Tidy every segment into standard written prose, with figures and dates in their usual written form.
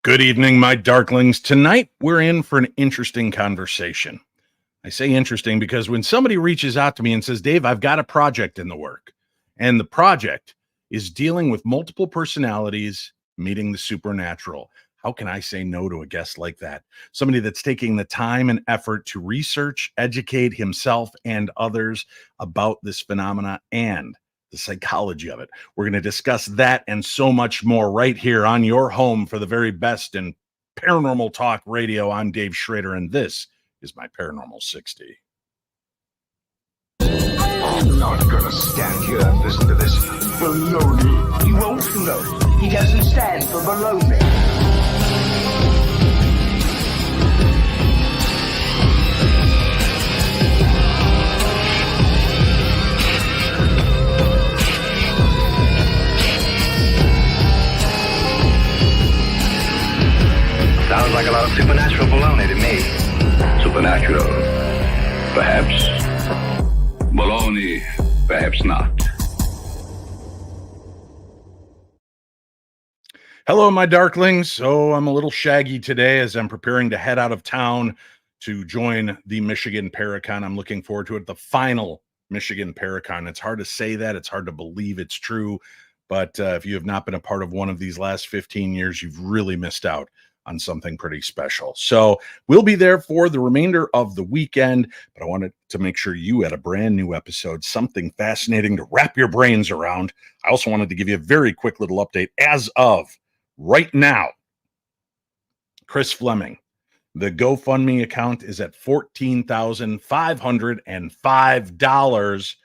Good evening, my darklings. Tonight, we're in for an interesting conversation. I say interesting because when somebody reaches out to me and says, Dave, I've got a project in the work, and the project is dealing with multiple personalities meeting the supernatural. How can I say no to a guest like that? Somebody that's taking the time and effort to research, educate himself and others about this phenomena and the psychology of it. We're going to discuss that and so much more right here on your home for the very best in paranormal talk radio. I'm Dave Schrader, and this is my Paranormal 60. I'm not gonna stand here and listen to this baloney. You won't know. He doesn't stand for baloney. Sounds like a lot of supernatural baloney to me. Supernatural, perhaps. Baloney, perhaps not. Hello, my darklings. So I'm a little shaggy today as I'm preparing to head out of town to join the Michigan Paracon. I'm looking forward to it, the final Michigan Paracon. It's hard to say that. It's hard to believe it's true. But if you have not been a part of one of these last 15 years, you've really missed out on something pretty special. So we'll be there for the remainder of the weekend, but I wanted to make sure you had a brand new episode, something fascinating to wrap your brains around. I also wanted to give you a very quick little update. As of right now, Chris Fleming, the GoFundMe account is at $14,505.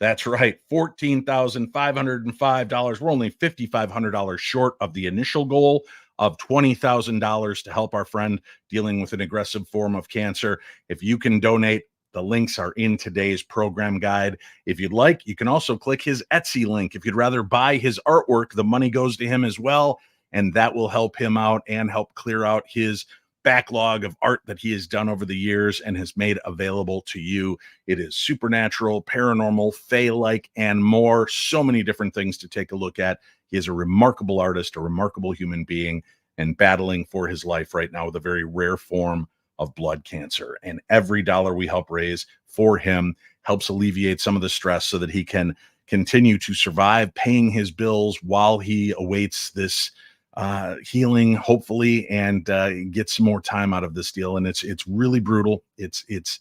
That's right, $14,505. We're only $5,500 short of the initial goal of $20,000 to help our friend dealing with an aggressive form of cancer. If you can donate, the links are in today's program guide. If you'd like, you can also click his Etsy link. If you'd rather buy his artwork, the money goes to him as well, and that will help him out and help clear out his backlog of art that he has done over the years and has made available to you. It is supernatural, paranormal, fae-like, and more. So many different things to take a look at. He is a remarkable artist, a remarkable human being, and battling for his life right now with a very rare form of blood cancer. And every dollar we help raise for him helps alleviate some of the stress so that he can continue to survive paying his bills while he awaits this healing, hopefully, and get some more time out of this deal. And it's really brutal. It's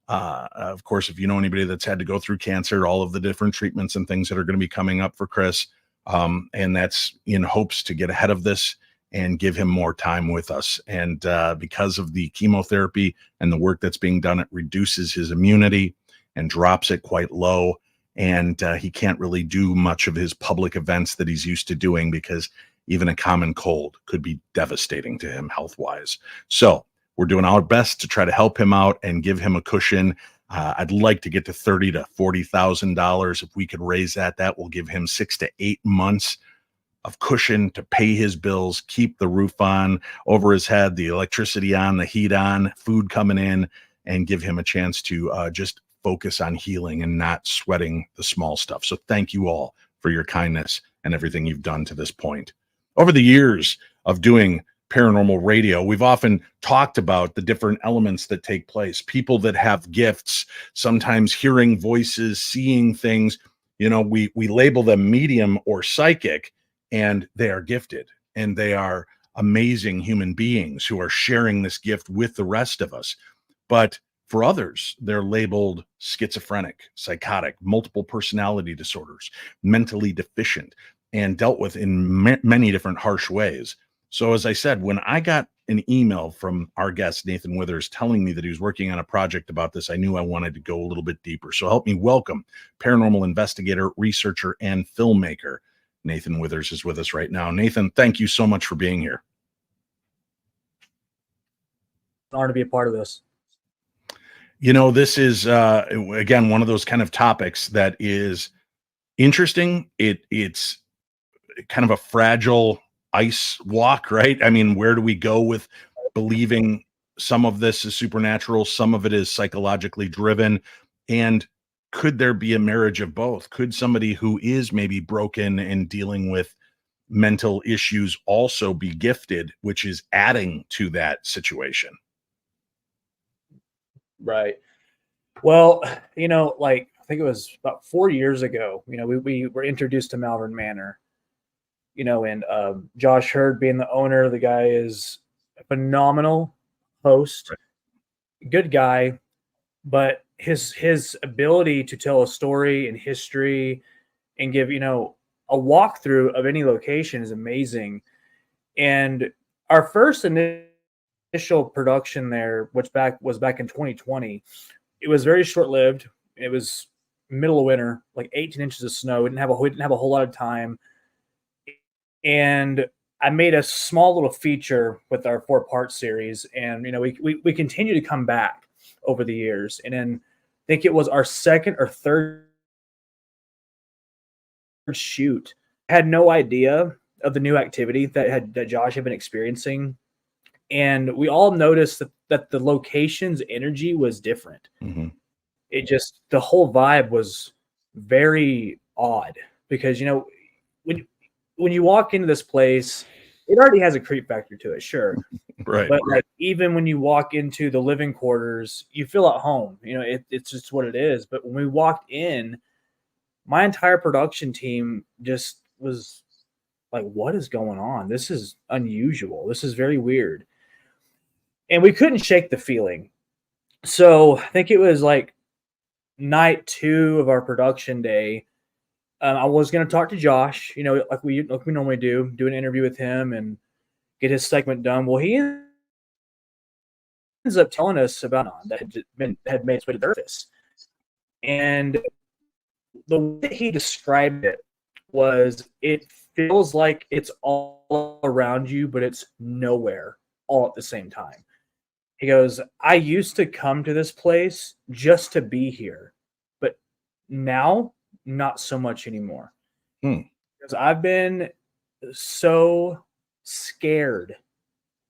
of course, if you know anybody that's had to go through cancer, all of the different treatments and things that are going to be coming up for Chris, and that's in hopes to get ahead of this and give him more time with us. And because of the chemotherapy and the work that's being done, it reduces his immunity and drops it quite low. And he can't really do much of his public events that he's used to doing because even a common cold could be devastating to him health-wise. So we're doing our best to try to help him out and give him a cushion. I'd like to get to $30,000 to $40,000. If we could raise that, that will give him 6 to 8 months of cushion to pay his bills, keep the roof on over his head, the electricity on, the heat on, food coming in, and give him a chance to just focus on healing and not sweating the small stuff. So thank you all for your kindness and everything you've done to this point. Over the years of doing paranormal radio, we've often talked about the different elements that take place, people that have gifts, sometimes hearing voices, seeing things. You know, we label them medium or psychic, and they are gifted, and they are amazing human beings who are sharing this gift with the rest of us. But for others, they're labeled schizophrenic, psychotic, multiple personality disorders, mentally deficient, and dealt with in many different harsh ways. So as I said, when I got an email from our guest, Nathan Withers, telling me that he was working on a project about this, I knew I wanted to go a little bit deeper. So help me welcome paranormal investigator, researcher, and filmmaker. Nathan Withers is with us right now. Nathan, thank you so much for being here. It's an honor to be a part of this. You know, this is, again, one of those kind of topics that is interesting. It's kind of a fragile ice walk, right? I mean, where do we go with believing some of this is supernatural, some of it is psychologically driven, and could there be a marriage of both? Could somebody who is maybe broken and dealing with mental issues also be gifted, which is adding to that situation. Right. Well, like I think it was about 4 years ago, we were introduced to Malvern Manor, and Josh Hurd being the owner, the guy is a phenomenal host, good guy, but his ability to tell a story and history and give, a walkthrough of any location is amazing. And our first initial production there, which was back in 2020, it was very short-lived. It was middle of winter, like 18 inches of snow. We didn't have a whole lot of time. And I made a small little feature with our 4-part series. And, we continue to come back over the years. And then I think it was our second or third shoot. Had no idea of the new activity that Josh had been experiencing. And we all noticed that the location's energy was different. Mm-hmm. It just, the whole vibe was very odd because, when you walk into this place, it already has a creep factor to it, sure. Right. But like, even when you walk into the living quarters, you feel at home. It's just what it is. But when we walked in, my entire production team just was like, what is going on? This is unusual. This is very weird. And we couldn't shake the feeling. So I think it was like night 2 of our production day. I was going to talk to Josh, like we normally do an interview with him and get his segment done. Well, he ends up telling us about that had made its way to the surface. And the way that he described it was, it feels like it's all around you, but it's nowhere all at the same time. He goes, I used to come to this place just to be here, but now not so much anymore. Because I've been so scared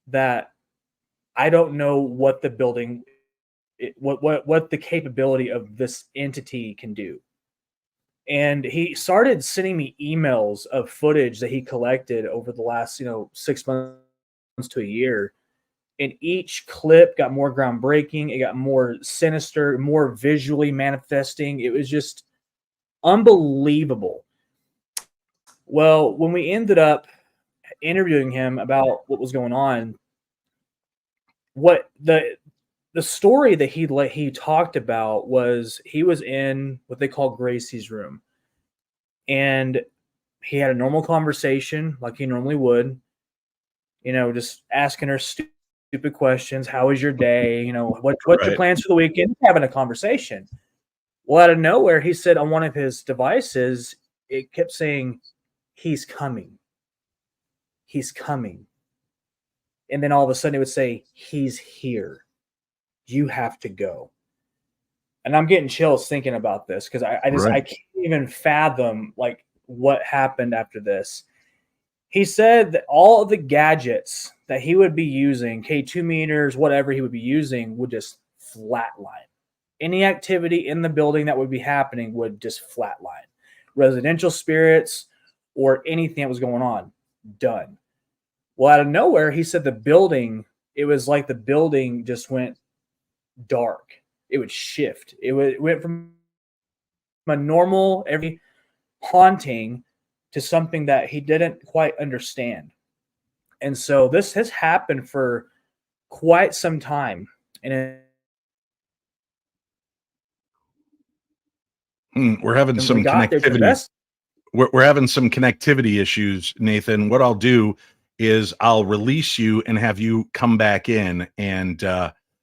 that I don't know what the building, what the capability of this entity can do. And he started sending me emails of footage that he collected over the last, 6 months to a year. And each clip got more groundbreaking. It got more sinister, more visually manifesting. It was just unbelievable. Well, when we ended up interviewing him about what was going on, what the story that he talked about was, he was in what they call Gracie's room, and he had a normal conversation like he normally would, just asking her stupid questions. How was your day? What's your plans for the weekend? Having a conversation. Well, out of nowhere, he said on one of his devices, it kept saying, he's coming. He's coming. And then all of a sudden it would say, he's here. You have to go. And I'm getting chills thinking about this because I can't even fathom like what happened after this. He said that all of the gadgets that he would be using, K2 meters, whatever he would be using, would just flatline. Any activity in the building that would be happening would just flatline. Residential spirits or anything that was going on, done. Well, out of nowhere, he said it was like the building just went dark. It would shift. It went from a normal, every haunting to something that he didn't quite understand. And so this has happened for quite some time. And we're having some connectivity. We're having some connectivity issues, Nathan. What I'll do is I'll release you and have you come back in and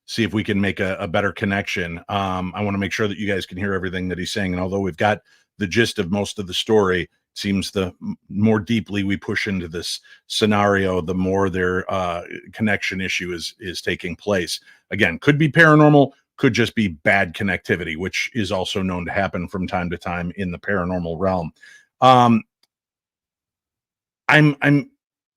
see if we can make a better connection. I want to make sure that you guys can hear everything that he's saying. And although we've got the gist of most of the story, seems the more deeply we push into this scenario, the more their connection issue is taking place. Again, could be paranormal, could just be bad connectivity, which is also known to happen from time to time in the paranormal realm. I'm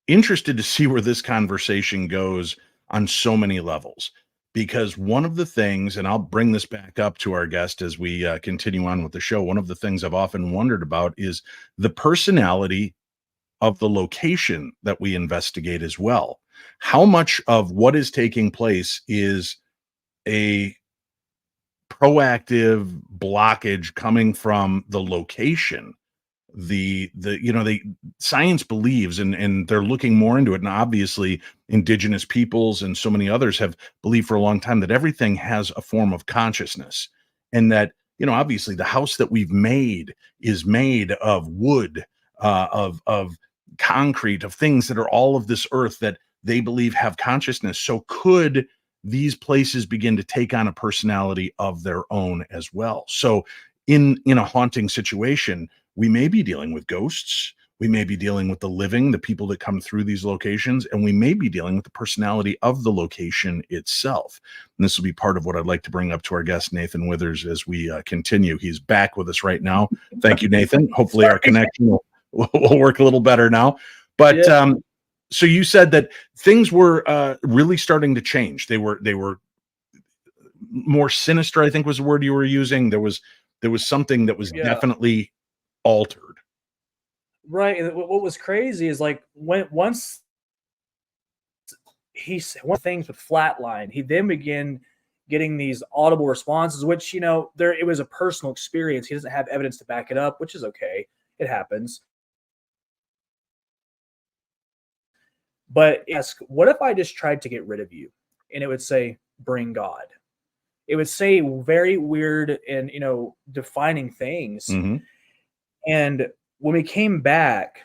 interested to see where this conversation goes on so many levels, because one of the things, and I'll bring this back up to our guest as we continue on with the show, one of the things I've often wondered about is the personality of the location that we investigate as well. How much of what is taking place is a proactive blockage coming from the location? The science believes, and they're looking more into it, and obviously indigenous peoples and so many others have believed for a long time that everything has a form of consciousness, and that, obviously the house that we've made is made of wood, of concrete, of things that are all of this earth that they believe have consciousness. So could these places begin to take on a personality of their own as well? So in a haunting situation, we may be dealing with ghosts, we may be dealing with the living, the people that come through these locations, and we may be dealing with the personality of the location itself. And this will be part of what I'd like to bring up to our guest, Nathan Withers, as we continue. He's back with us right now. Thank you, Nathan. Hopefully our connection will work a little better now. But Yeah. So you said that things were really starting to change. They were more sinister, I think was the word you were using. There was something that was definitely altered. Right. And what was crazy is like once things would flatline, he then began getting these audible responses, which, it was a personal experience. He doesn't have evidence to back it up, which is okay. It happens. But ask, what if I just tried to get rid of you? And it would say, bring God. It would say very weird and, defining things. Mm-hmm. And when we came back,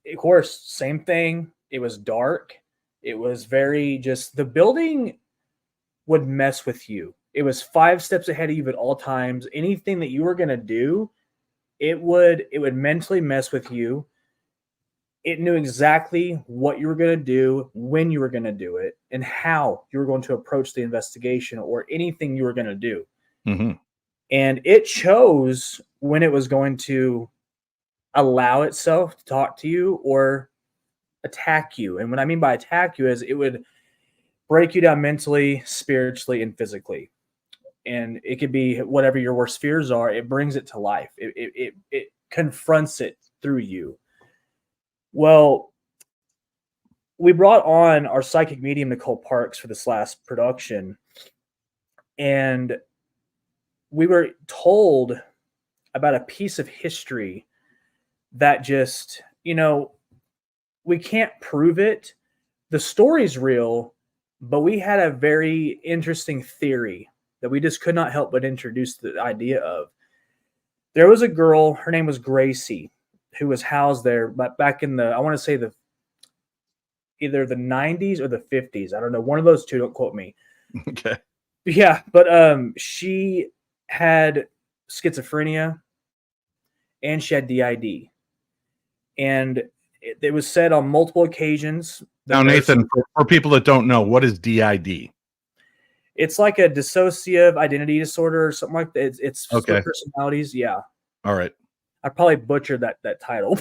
of course, same thing. It was dark. It was the building would mess with you. It was 5 steps ahead of you at all times. Anything that you were going to do, it would mentally mess with you. It knew exactly what you were going to do, when you were going to do it, and how you were going to approach the investigation or anything you were going to do. Mm-hmm. And it chose when it was going to allow itself to talk to you or attack you. And what I mean by attack you is it would break you down mentally, spiritually, and physically. And it could be whatever your worst fears are. It brings it to life. It confronts it through you. Well, we brought on our psychic medium, Nicole Parks, for this last production. And we were told about a piece of history that just, we can't prove it. The story's real, but we had a very interesting theory that we just could not help but introduce the idea of. There was a girl, her name was Gracie, who was housed there, but back in I want to say either the 90s or the 50s. I don't know. One of those two, don't quote me. Okay. Yeah, but she had schizophrenia and she had DID. And it was said on multiple occasions. Now, Nathan, for people that don't know, what is DID? It's like a dissociative identity disorder or something like that. It's okay. Personalities. Yeah. All right. I probably butchered that title.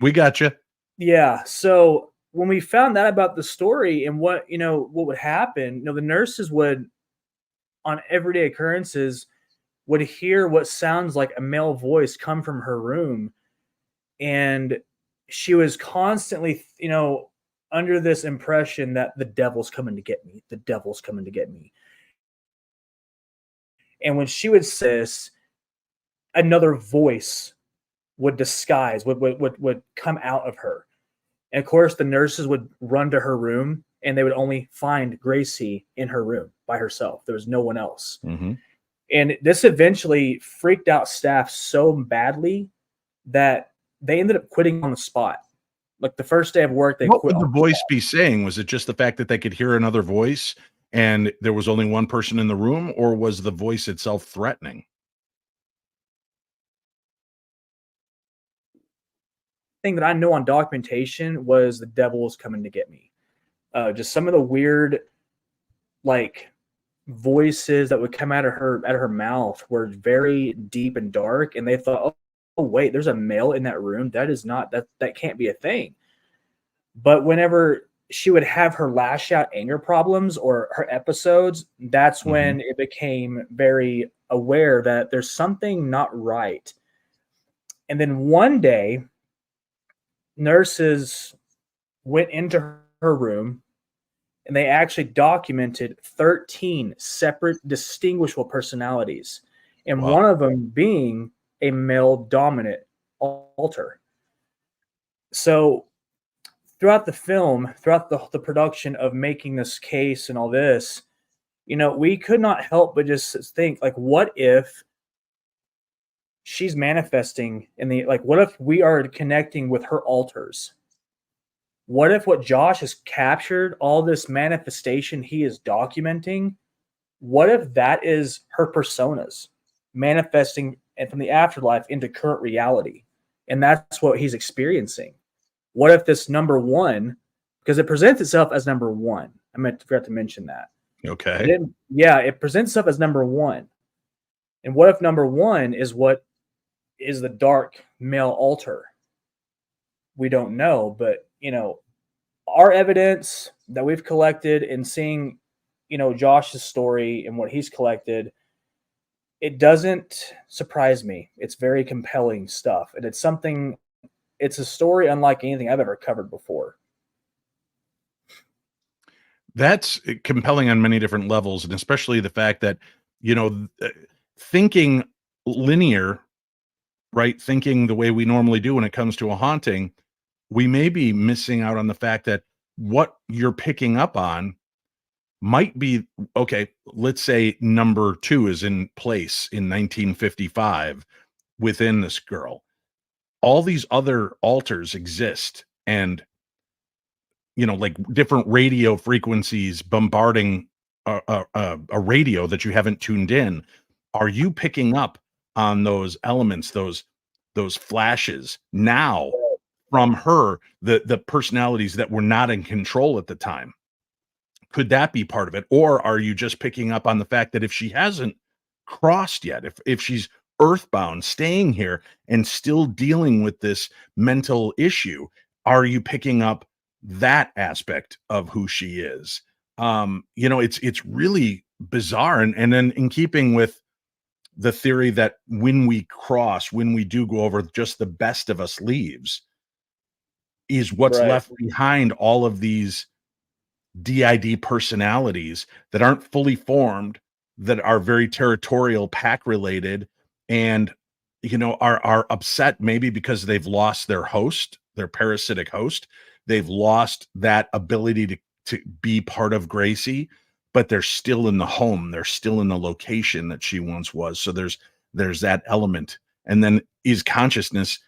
We got you. Yeah. So when we found out about the story and what would happen, the nurses would, on everyday occurrences, would hear what sounds like a male voice come from her room. And she was constantly, under this impression that the devil's coming to get me. The devil's coming to get me. And when she would say this, another voice would would come out of her. And of course, the nurses would run to her room and they would only find Gracie in her room by herself. There was no one else. Mm-hmm. And this eventually freaked out staff so badly that they ended up quitting on the spot. Like the first day of work, they quit. What would the voice be saying? Was it just the fact that they could hear another voice and there was only one person in the room, or was the voice itself threatening? Thing that I know on documentation was the devil was coming to get me. Just some of the weird, like, voices that would come out of her mouth were very deep and dark, and they thought, oh wait, there's a male in that room. That is not that can't be a thing. But whenever she would have her lash out anger problems or her episodes, that's when it became very aware that there's something not right. And then one day, nurses went into her room and they actually documented 13 separate distinguishable personalities, and Wow. one of them being a male dominant alter. So throughout the film, throughout the production of making this case and all this, we could not help but just think, like, what if she's manifesting what if we are connecting with her altars? What if what Josh has captured, all this manifestation he is documenting, what if that is her personas manifesting and from the afterlife into current reality? And that's what he's experiencing. What if this number one, because it presents itself as number one. Forgot to mention that. Okay. It presents itself as number one. And what if number one is what is the dark male altar? We don't know, but our evidence that we've collected and seeing, Josh's story and what he's collected, it doesn't surprise me. It's very compelling stuff. And it's a story unlike anything I've ever covered before. That's compelling on many different levels, and especially the fact that, thinking linear, right? Thinking the way we normally do when it comes to a haunting, we may be missing out on the fact that what you're picking up on might be, okay, let's say number 2 is in place in 1955 within this girl. All these other altars exist, and like different radio frequencies bombarding a radio that you haven't tuned in. Are you picking up on those elements, those flashes now from her, the personalities that were not in control at the time? Could that be part of it? Or are you just picking up on the fact that if she hasn't crossed yet, if she's earthbound, staying here and still dealing with this mental issue, are you picking up that aspect of who she is? It's really bizarre. And then in keeping with the theory that when we do go over, just the best of us leaves, is what's Right. left behind all of these DID personalities that aren't fully formed, that are very territorial, pack related, and are upset maybe because they've lost their host, their parasitic host. They've lost that ability to be part of Gracie, but they're still in the home. They're still in the location that she once was. So there's that element. And then is consciousness,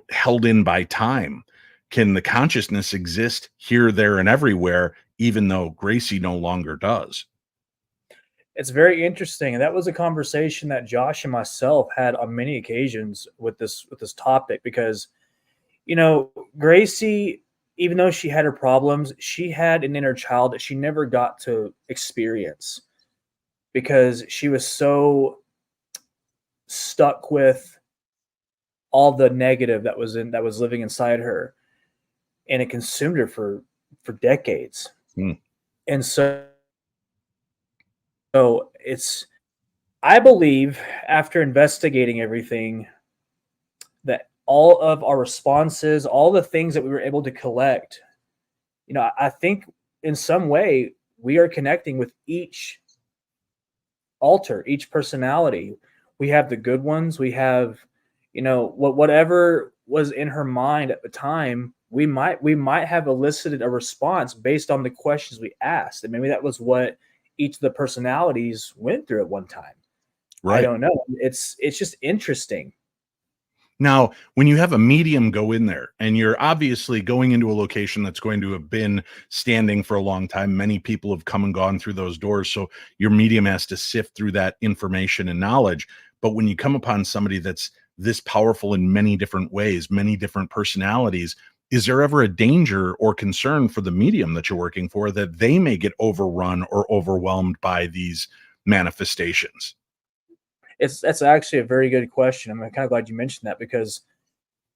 held in by time? Can the consciousness exist here, there, and everywhere, even though Gracie no longer does? It's very interesting. And that was a conversation that Josh and myself had on many occasions with this topic, because, Gracie, even though she had her problems, she had an inner child that she never got to experience because she was so stuck with all the negative that was living inside her, and it consumed her for decades. And so I believe, after investigating everything, that all of our responses, all the things that we were able to collect, I think in some way we are connecting with each alter, each personality. We have the good ones. We have, whatever was in her mind at the time, we might have elicited a response based on the questions we asked. And maybe that was what each of the personalities went through at one time. Right. I don't know. It's just interesting. Now, when you have a medium go in there and you're obviously going into a location that's going to have been standing for a long time, many people have come and gone through those doors. So your medium has to sift through that information and knowledge. But when you come upon somebody that's this powerful in many different ways, many different personalities, is there ever a danger or concern for the medium that you're working for that they may get overrun or overwhelmed by these manifestations? That's actually a very good question. I'm kind of glad you mentioned that, because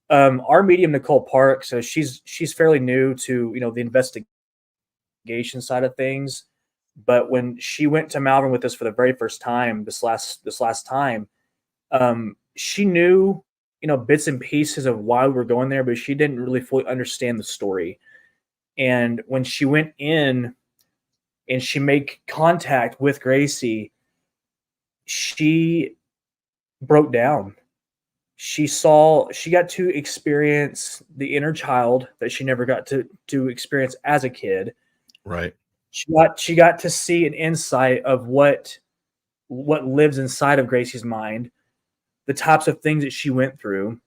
our medium, Nicole Park, so she's fairly new to the investigation side of things. But when she went to Malvern with us for the very first time, this last time, she knew bits and pieces of why we were going there, but she didn't really fully understand the story. And when she went in and she made contact with Gracie, she broke down. She got to experience the inner child that she never got to experience as a kid. Right. She got to see an insight of what lives inside of Gracie's mind, the types of things that she went through.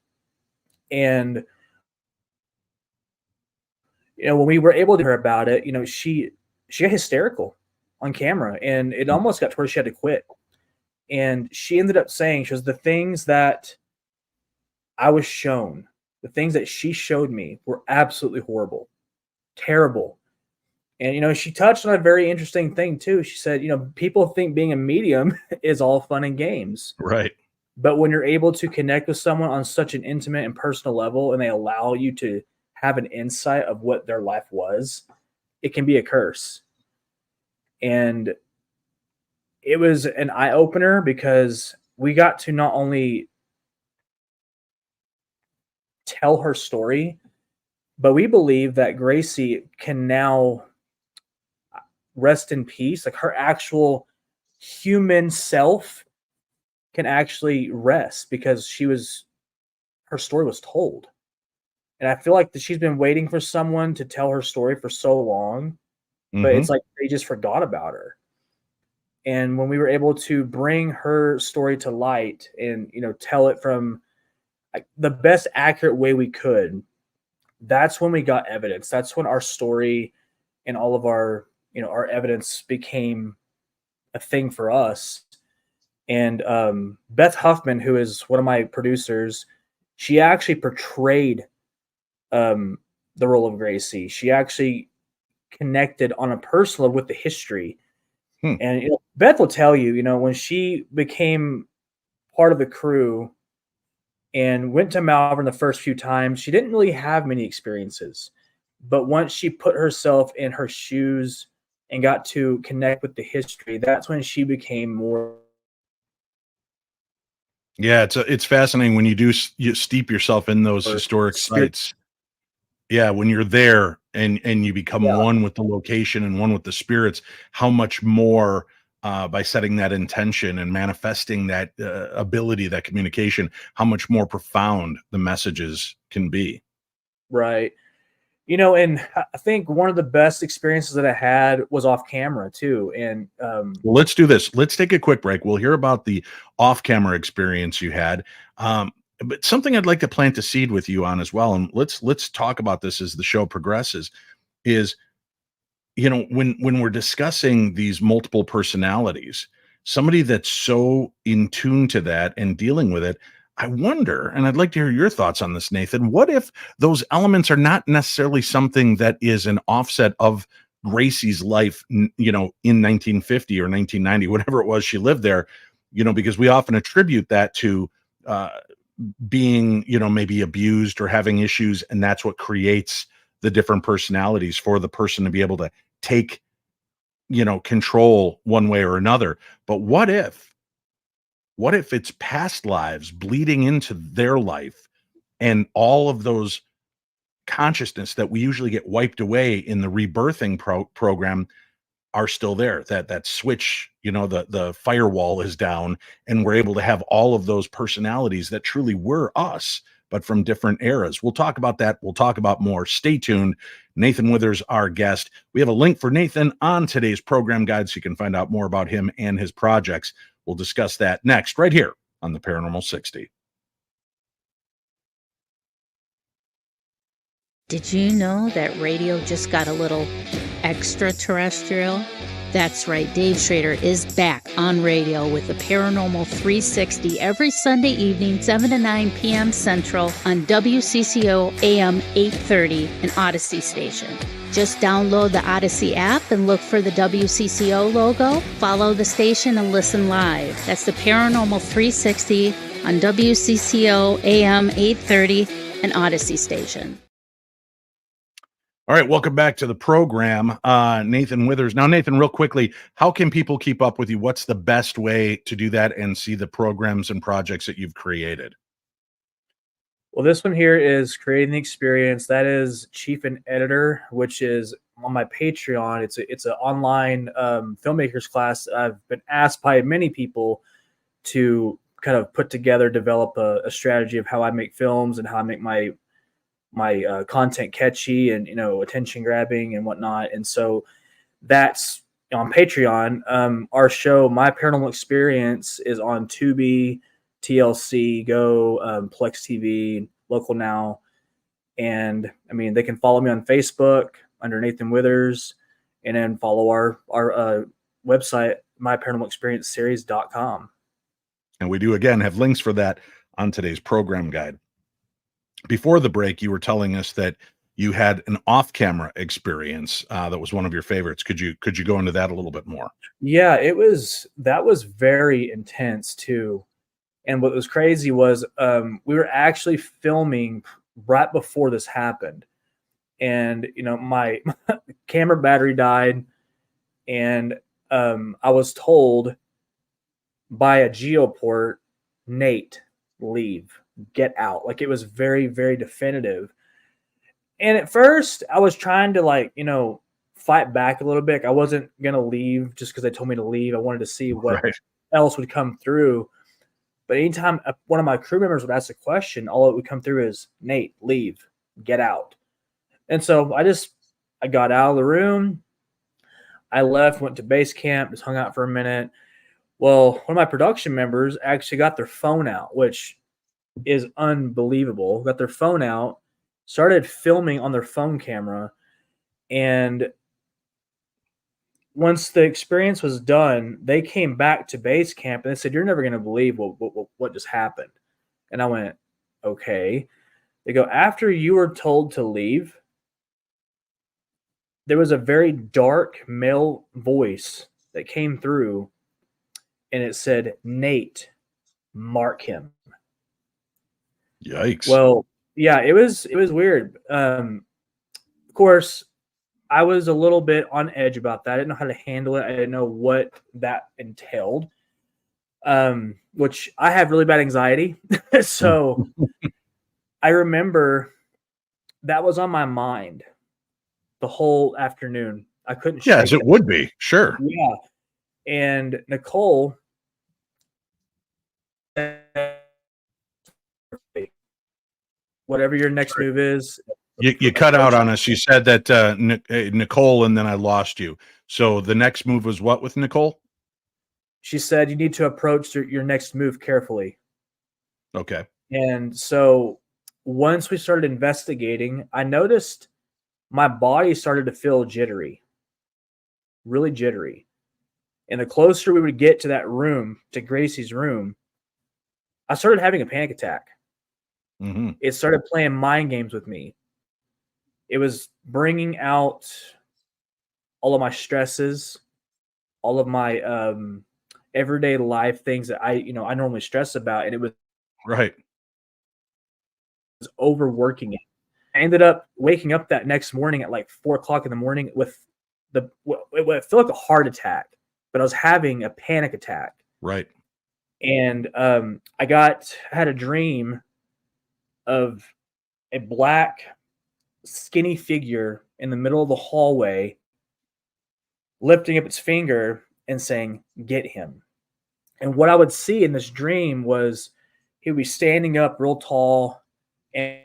And when we were able to hear about it, she got hysterical on camera, and it almost got to where she had to quit. And she ended up saying, she was, the things that I was shown, the things that she showed me were absolutely horrible, terrible. And, she touched on a very interesting thing too. She said, people think being a medium is all fun and games. Right. But when you're able to connect with someone on such an intimate and personal level, and they allow you to have an insight of what their life was, it can be a curse. And it was an eye opener, because we got to not only tell her story, but we believe that Gracie can now rest in peace. Like, her actual human self can actually rest, because her story was told. And I feel like that she's been waiting for someone to tell her story for so long, but it's like they just forgot about her. And when we were able to bring her story to light and, tell it from the best accurate way we could, that's when we got evidence. That's when our story and all of our, our evidence became a thing for us. And Beth Huffman, who is one of my producers, she actually portrayed the role of Gracie. She actually connected on a personal with the history. And Beth will tell you, when she became part of the crew and went to Malvern the first few times, she didn't really have many experiences. But once she put herself in her shoes and got to connect with the history, that's when she became more. Yeah, it's fascinating when you steep yourself in those historic sites. Yeah, when you're there and you become one with the location and one with the spirits, how much more by setting that intention and manifesting that ability, that communication, how much more profound the messages can be. Right. And I think one of the best experiences that I had was off camera too. And well, let's do this. Let's take a quick break. We'll hear about the off-camera experience you had. But something I'd like to plant a seed with you on as well, and let's talk about this as the show progresses, is, when we're discussing these multiple personalities, somebody that's so in tune to that and dealing with it, I wonder, and I'd like to hear your thoughts on this, Nathan, what if those elements are not necessarily something that is an offset of Gracie's life, in 1950 or 1990, whatever it was she lived there, because we often attribute that to being, maybe abused or having issues, and that's what creates the different personalities for the person to be able to take, control one way or another. But what if it's past lives bleeding into their life, and all of those consciousness that we usually get wiped away in the rebirthing program are still there, that switch, the firewall is down, and we're able to have all of those personalities that truly were us, but from different eras. We'll talk about that. We'll talk about more. Stay tuned. Nathan Withers, our guest. We have a link for Nathan on today's program guide, so you can find out more about him and his projects. We'll discuss that next, right here on the Paranormal 60. Did you know that radio just got a little extraterrestrial? That's right, Dave Schrader is back on radio with the Paranormal 360 every Sunday evening, 7 to 9 p.m. Central on WCCO AM 830, an Odyssey station. Just download the Odyssey app and look for the WCCO logo, follow the station, and listen live. That's the Paranormal 360 on WCCO AM 830, an Odyssey station. All right, welcome back to the program, Nathan Withers. Now, Nathan, real quickly, how can people keep up with you? What's the best way to do that and see the programs and projects that you've created? Well, this one here is creating the experience. That is chief and editor, which is on my Patreon. It's an online filmmakers class. I've been asked by many people to kind of put together, develop a strategy of how I make films and how I make my content catchy and attention grabbing and whatnot. And so that's on Patreon. Our show, My Paranormal Experience, is on Tubi, TLC, Go, Plex TV, Local Now. And I mean, they can follow me on Facebook under Nathan Withers, and then follow our website, myparanormalexperienceseries.com. And we do again have links for that on today's program guide. Before the break, you were telling us that you had an off-camera experience that was one of your favorites. Could you go into that a little bit more? Yeah, that was very intense too. And what was crazy was we were actually filming right before this happened. And, my camera battery died. And I was told by a geoport, Nate, leave, get out. Like, it was very, very definitive. And at first I was trying to fight back a little bit. I wasn't going to leave just because they told me to leave. I wanted to see what else would come through. But anytime one of my crew members would ask a question, all it would come through is, Nate, leave, get out. And so I got out of the room. I left, went to base camp, just hung out for a minute. Well, one of my production members actually got their phone out, which is unbelievable. Got their phone out, started filming on their phone camera. And once the experience was done, they came back to base camp and they said, "You're never going to believe what just happened." And I went, "Okay." They go, "After you were told to leave, there was a very dark male voice that came through and it said, 'Nate, mark him.'" Yikes. Well, yeah, it was weird. Of course, I was a little bit on edge about that. I didn't know how to handle it. I didn't know what that entailed, which I have really bad anxiety. So I remember that was on my mind the whole afternoon. I couldn't shake as it would be. Sure. Yeah. And Nicole, whatever your next move is. You cut out on us. You said that Nicole, and then I lost you. So the next move was what with Nicole? She said you need to approach your next move carefully. Okay. And so once we started investigating, I noticed my body started to feel jittery, really jittery. And the closer we would get to that room, to Gracie's room, I started having a panic attack. Mm-hmm. It started playing mind games with me. It was bringing out all of my stresses, all of my everyday life things that I normally stress about, and it was overworking it. I ended up waking up that next morning at like 4:00 in the morning with it felt like a heart attack, but I was having a panic attack. Right. And I had a dream of a black skinny figure in the middle of the hallway lifting up its finger and saying, "Get him." And what I would see in this dream was he would be standing up real tall, and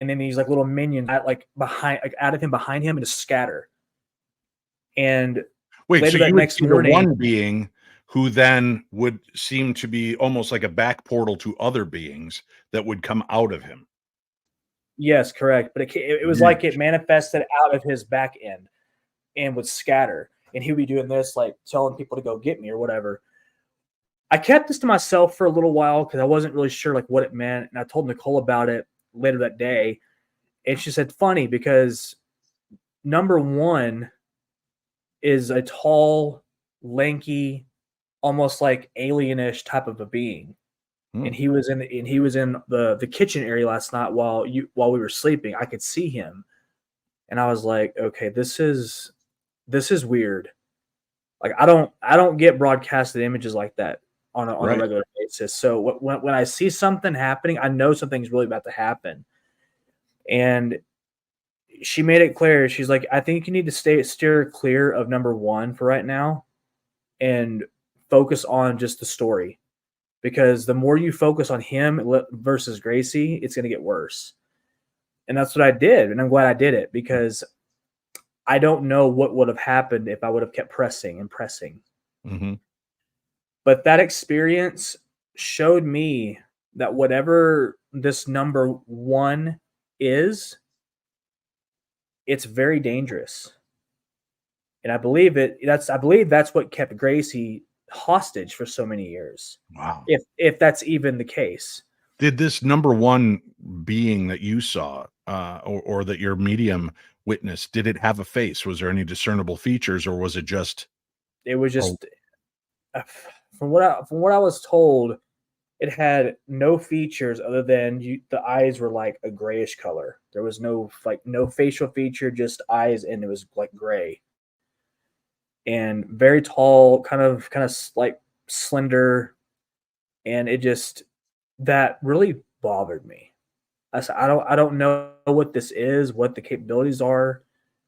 then these like little minions out of him behind him and just scatter. And wait, so you next morning, one being who then would seem to be almost like a back portal to other beings that would come out of him. Yes, correct. But it was like it manifested out of his back end and would scatter. And he would be doing this, like telling people to go get me or whatever. I kept this to myself for a little while because I wasn't really sure like what it meant. And I told Nicole about it later that day. And she said, funny, because number one is a tall, lanky, almost like alienish type of a being. And he was in the kitchen area last night while we were sleeping. I could see him, and I was like, okay, this is weird. Like I don't get broadcasted images like that on a regular basis. So when I see something happening, I know something's really about to happen. And she made it clear. She's like, I think you need to steer clear of number one for right now and focus on just the story. Because the more you focus on him versus Gracie, it's going to get worse. And that's what I did. And I'm glad I did it because I don't know what would have happened if I would have kept pressing and pressing. Mm-hmm. But that experience showed me that whatever this number one is, it's very dangerous. And I believe that's what kept Gracie hostage for so many years. Wow. If that's even the case. Did this number one being that you saw, or that your medium witnessed, did it have a face? Was there any discernible features, or was it just? It was just, from what I was told, it had no features other than the eyes were like a grayish color. There was no facial feature, just eyes, and it was like gray. And very tall, kind of like slender, and that really bothered me. I said, I don't know what this is, what the capabilities are.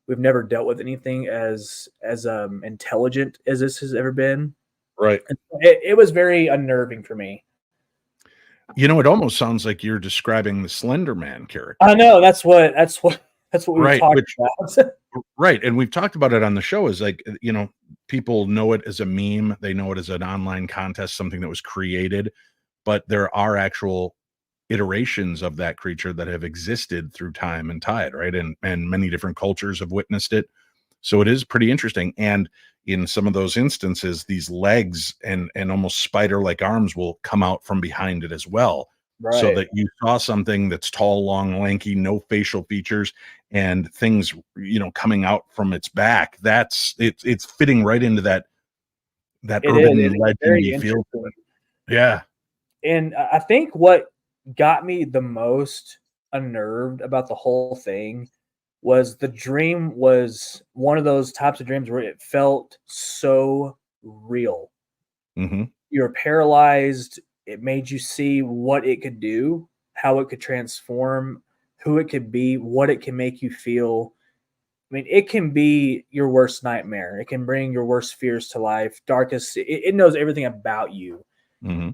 We've never dealt with anything as intelligent as this has ever been. Right. And it was very unnerving for me. It almost sounds like you're describing the Slender Man character. I know that's what we were talking about. Right. And we've talked about it on the show is like, people know it as a meme. They know it as an online contest, something that was created, but there are actual iterations of that creature that have existed through time and tide. Right. And many different cultures have witnessed it. So it is pretty interesting. And in some of those instances, these legs and almost spider-like arms will come out from behind it as well. Right. So that you saw something that's tall, long, lanky, no facial features, and things, coming out from its back. It's fitting right into that urban legend feel. Yeah. And I think what got me the most unnerved about the whole thing was the dream was one of those types of dreams where it felt so real. Mm-hmm. You were paralyzed. It made you see what it could do, how it could transform, who it could be, what it can make you feel. I mean, it can be your worst nightmare. It can bring your worst fears to life. Darkest. It knows everything about you. Mm-hmm.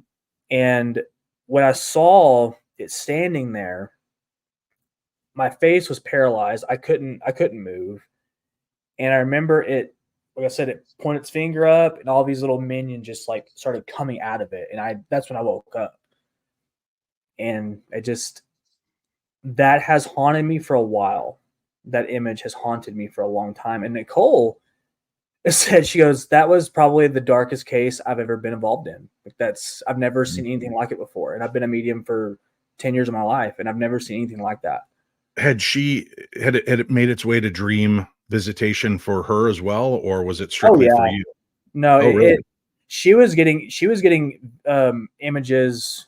And when I saw it standing there, my face was paralyzed. I couldn't move. And I remember it, like I said, it pointed its finger up and all these little minions just like started coming out of it. And that's when I woke up. And that has haunted me for a while. That image has haunted me for a long time. And Nicole said, she goes, that was probably the darkest case I've ever been involved in. I've never seen anything like it before. And I've been a medium for 10 years of my life, and I've never seen anything like that. Had it made its way to dream visitation for her as well, or was it strictly for you? No, really? She was getting images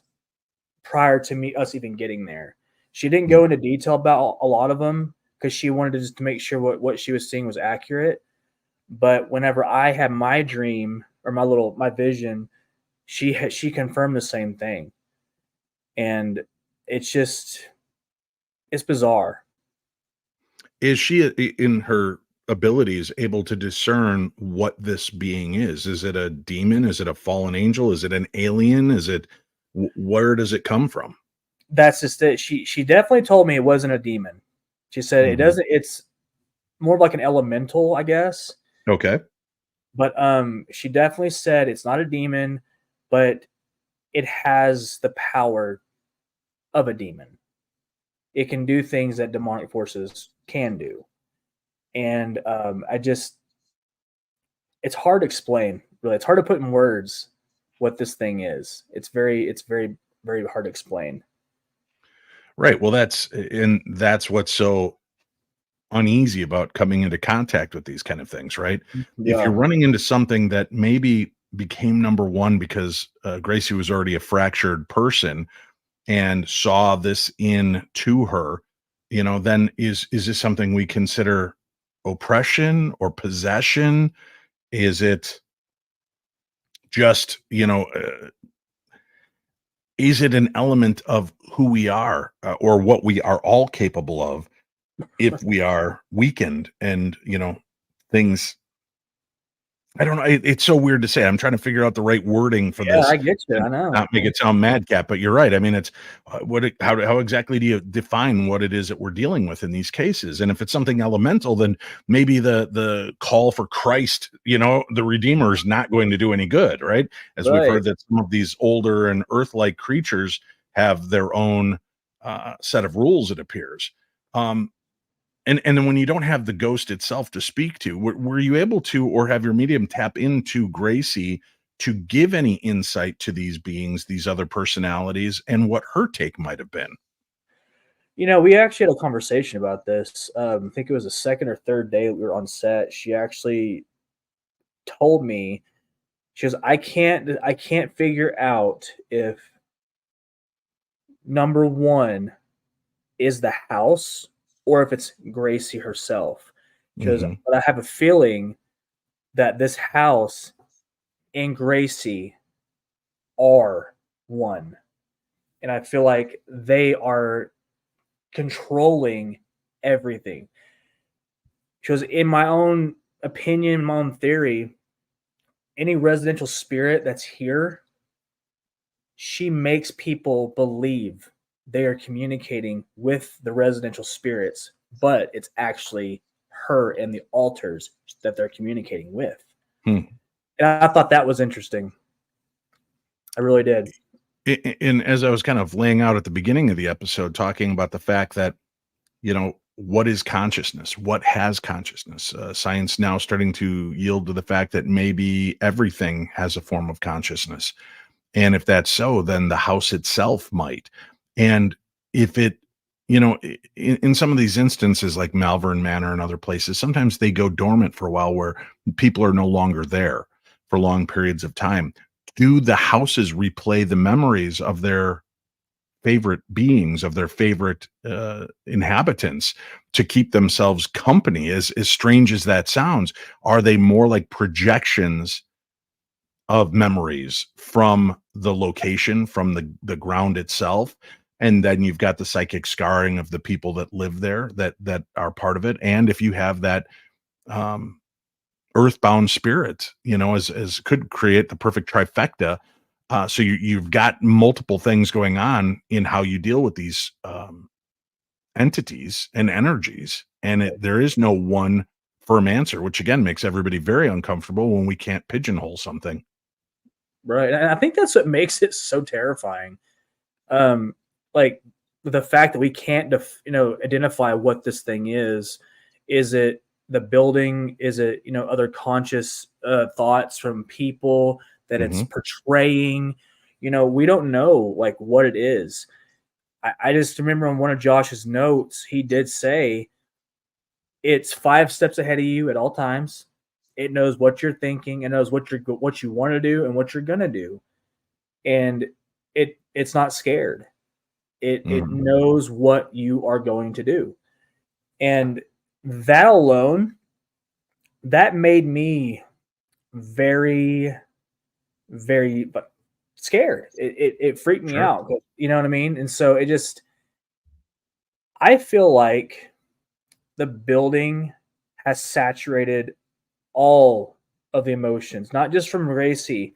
prior to us even getting there. She didn't go into detail about a lot of them because she wanted to make sure what she was seeing was accurate. But whenever I had my dream or my vision, she confirmed the same thing, and it's bizarre. Is she, in her abilities, able to discern what this being is? Is it a demon? Is it a fallen angel? Is it an alien? Is it, where does it come from? That's just it. She definitely told me it wasn't a demon. She said it doesn't. It's more like an elemental, I guess. Okay. But she definitely said it's not a demon, but it has the power of a demon. It can do things that demonic forces can do. And it's hard to explain, really. It's hard to put in words what this thing is. It's very, very hard to explain. Right. Well, that's what's so uneasy about coming into contact with these kind of things, right? Yeah. If you're running into something that maybe became number one because Gracie was already a fractured person and saw this into her, then is this something we consider oppression or possession? Is it just, is it an element of who we are, or what we are all capable of if we are weakened and, things. I don't know. It's so weird to say. I'm trying to figure out the right wording for Yeah, this I get you. and I know. not make it sound madcap, but you're right. I mean, it's how exactly do you define what it is that we're dealing with in these cases? And if it's something elemental, then maybe the call for Christ, the Redeemer, is not going to do any good, right? As we've Right. heard that some of these older and earth-like creatures have their own set of rules, it appears. And then when you don't have the ghost itself to speak to, were you able to, or have your medium tap into Gracie to give any insight to these beings, these other personalities, and what her take might have been? We actually had a conversation about this. I think it was the second or third day that we were on set. She actually told me, she goes, I can't figure out if number one is the house or if it's Gracie herself. Because Mhm. but I have a feeling that this house and Gracie are one. And I feel like they are controlling everything. Because in my own opinion, my own theory, any residential spirit that's here, she makes people believe they are communicating with the residential spirits, but it's actually her and the altars that they're communicating with. Hmm. And I thought that was interesting. I really did. And as I was kind of laying out at the beginning of the episode, talking about the fact that, what is consciousness? What has consciousness? Science now starting to yield to the fact that maybe everything has a form of consciousness. And if that's so, then the house itself might. And if it, in some of these instances, like Malvern Manor and other places, sometimes they go dormant for a while where people are no longer there for long periods of time. Do the houses replay the memories of their favorite beings, of their favorite inhabitants, to keep themselves company? As strange as that sounds, are they more like projections of memories from the location, from the ground itself? And then you've got the psychic scarring of the people that live there, that are part of it. And if you have that um earthbound spirit, as could create the perfect trifecta. So you've got multiple things going on in how you deal with these entities and energies, and there is no one firm answer, which again makes everybody very uncomfortable when we can't pigeonhole something. Right. And I think that's what makes it so terrifying. Like the fact that we can't, identify what this thing is. Is it the building? Is it, other conscious thoughts from people that it's Hmm. portraying? We don't know like what it is. I just remember on one of Josh's notes, he did say it's 5 steps ahead of you at all times. It knows what you're thinking. It knows what you want to do and what you're gonna do, and it's not scared. It Hmm. knows what you are going to do, and that alone, that made me very, very scared. It freaked me Sure. out. You know what I mean? And so I feel like the building has saturated all of the emotions, not just from Gracie,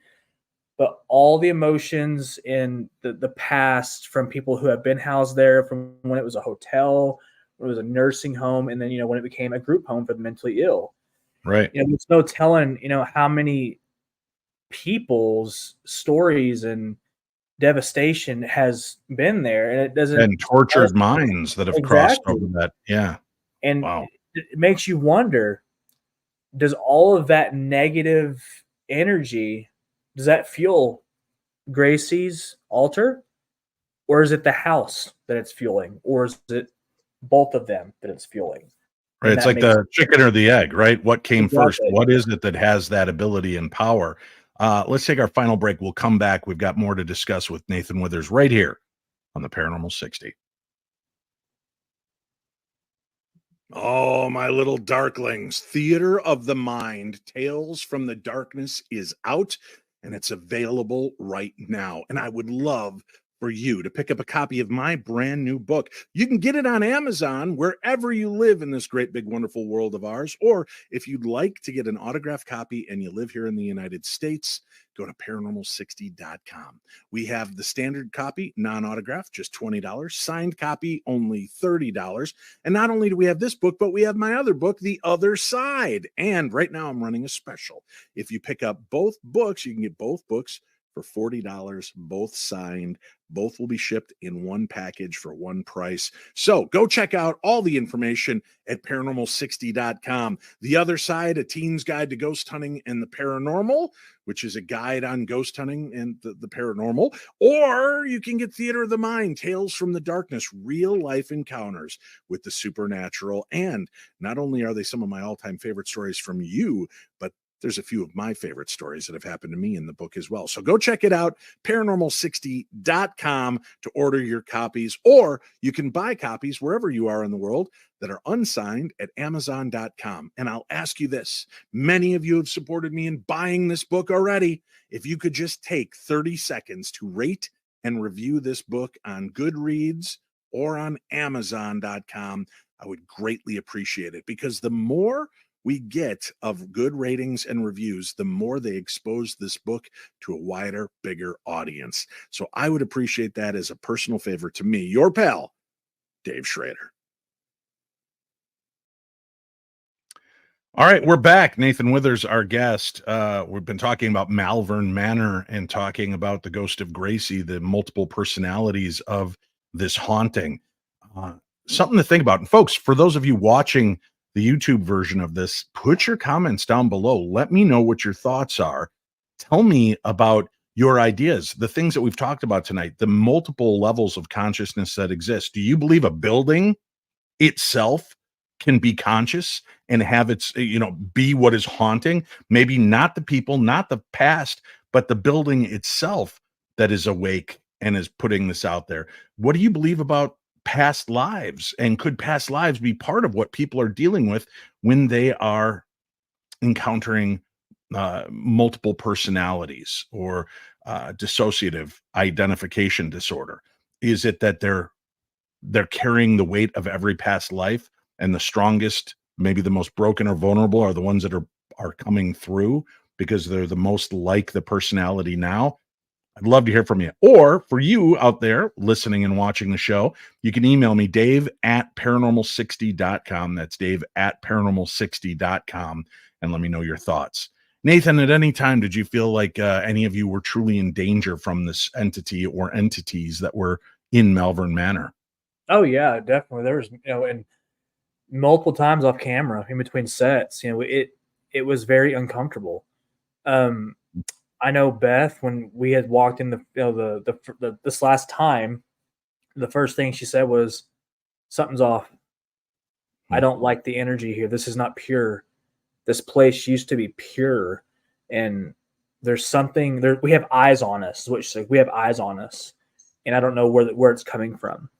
but all the emotions in the past from people who have been housed there, from when it was a hotel, when it was a nursing home, and then, when it became a group home for the mentally ill. Right. There's no telling, how many people's stories and devastation has been there, and it doesn't And tortured minds that have crossed exactly. over that. Yeah. And Wow. it makes you wonder, does all of that negative energy, does that fuel Gracie's altar, or is it the house that it's fueling, or is it both of them that it's fueling? Right. And It's that like makes the chicken or the egg, right? What came first? exactly. What is it that has that ability and power? Let's take our final break. We'll come back. We've got more to discuss with Nathan Withers right here on the Paranormal 60. Oh, my little darklings. Theater of the Mind, Tales from the Darkness is out, and it's available right now. And I would love for you to pick up a copy of my brand new book. You can get it on Amazon wherever you live in this great, big, wonderful world of ours. Or if you'd like to get an autographed copy and you live here in the United States, go to paranormal60.com. We have the standard copy, non-autographed, just $20. Signed copy, only $30. And not only do we have this book, but we have my other book, The Other Side. And right now I'm running a special. If you pick up both books, you can get both books for $40, both signed. Both will be shipped in one package for one price. So go check out all the information at paranormal60.com. The Other Side, a teen's guide to ghost hunting and the paranormal, which is a guide on ghost hunting and the paranormal. Or you can get Theater of the Mind, Tales from the Darkness, real life encounters with the supernatural. And not only are they some of my all-time favorite stories from you, but there's a few of my favorite stories that have happened to me in the book as well. So go check it out, paranormal60.com, to order your copies, or you can buy copies wherever you are in the world that are unsigned at amazon.com. And I'll ask you this. Many of you have supported me in buying this book already. If you could just take 30 seconds to rate and review this book on Goodreads or on amazon.com, I would greatly appreciate it, because the more we get of good ratings and reviews, the more they expose this book to a wider, bigger audience. So I would appreciate that as a personal favor to me, your pal, Dave Schrader. All right, we're back. Nathan Withers, our guest. We've been talking about Malvern Manor and talking about the ghost of Gracie, the multiple personalities of this haunting. Something to think about. And folks, for those of you watching the YouTube version of this, put your comments down below. Let me know what your thoughts are. Tell me about your ideas, the things that we've talked about tonight, the multiple levels of consciousness that exist. Do you believe a building itself can be conscious and have its, be what is haunting? Maybe not the people, not the past, but the building itself that is awake and is putting this out there. What do you believe about past lives, and could past lives be part of what people are dealing with when they are encountering multiple personalities or dissociative identification disorder? Is it that they're carrying the weight of every past life, and the strongest, maybe the most broken or vulnerable, are the ones that are coming through because they're the most like the personality now? I'd love to hear from you. Or for you out there listening and watching the show, you can email me, dave@paranormal60.com. That's dave@paranormal60.com, and let me know your thoughts. Nathan, at any time, did you feel like any of you were truly in danger from this entity or entities that were in Malvern Manor? Oh yeah, definitely. There was, and multiple times off camera in between sets, it was very uncomfortable. I know Beth, when we had walked in this last time, the first thing she said was, "Something's off. I don't like the energy here. This is not pure. This place used to be pure, and there's something there. We have eyes on us." Is what she said. We have eyes on us, and I don't know where it's coming from.